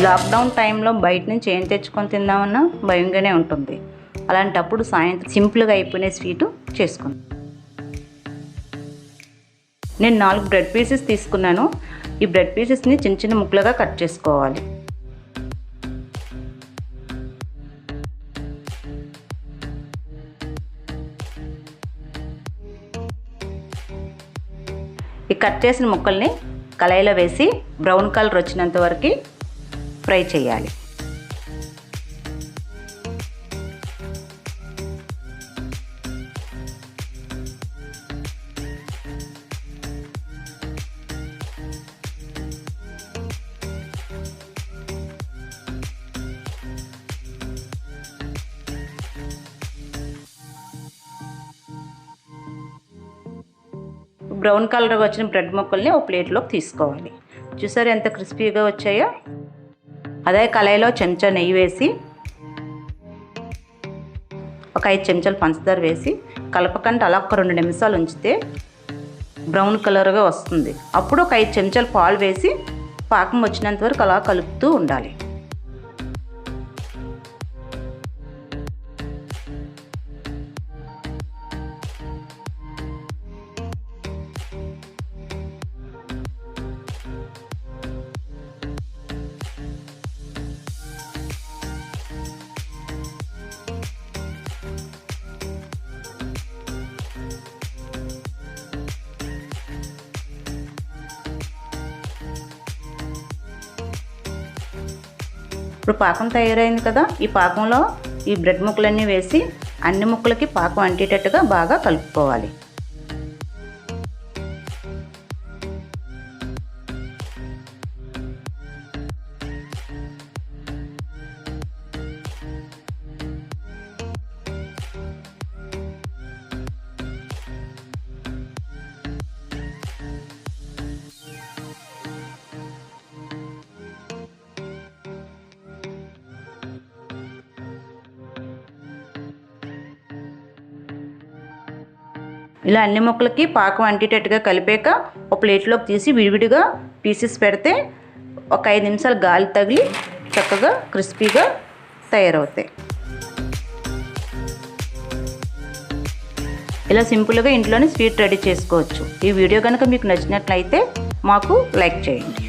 Lockdown టైంలో బయట నుంచి ఏం తెచ్చుకొని తిందామన్నా భయంగానే ఉంటుంది. అలాంటప్పుడు సాయంత్రం సింపుల్గా అయిపోయిన స్వీటు చేసుకుందాం. నేను 4 బ్రెడ్ పీసెస్ తీసుకున్నాను. ఈ బ్రెడ్ పీసెస్ని చిన్న చిన్న ముక్కలుగా కట్ చేసుకోవాలి. ఈ కట్ చేసిన ముక్కల్ని కళాయిలో వేసి బ్రౌన్ కలర్ వచ్చినంత వరకు ఫ్రై చేయాలి. బ్రౌన్ కలర్ వచ్చిన బ్రెడ్ ముక్కల్ని ఒక ప్లేట్లోకి తీసుకోవాలి. చూసారు ఎంత క్రిస్పీగా వచ్చాయో. అదే కళాయిలో చెంచా నెయ్యి వేసి ఒక 5 చెంచాలు పంచదార వేసి కలపకంటే అలా ఒక 2 నిమిషాలు ఉంచితే బ్రౌన్ కలర్గా వస్తుంది. అప్పుడు ఒక 5 చెంచాలు పాలు వేసి పాకం వచ్చినంత వరకు అలా కలుపుతూ ఉండాలి. ఇప్పుడు పాకం తయారైంది కదా. ఈ పాకంలో ఈ బ్రెడ్ ముక్కలన్నీ వేసి అన్ని ముక్కలకి పాకం అంటేటట్టుగా బాగా కలుపుకోవాలి. ఇలా అన్ని ముక్కలకి పాకం అంటేటట్టుగా కలిపాక ఒక ప్లేట్లోకి తీసి విడివిడిగా పీసెస్ పెడితే ఒక 5 నిమిషాలు గాలి తగిలి చక్కగా క్రిస్పీగా తయారవుతాయి. ఇలా సింపుల్గా ఇంట్లోనే స్వీట్ రెడీ చేసుకోవచ్చు. ఈ వీడియో కనుక మీకు నచ్చినట్లయితే మాకు లైక్ చేయండి.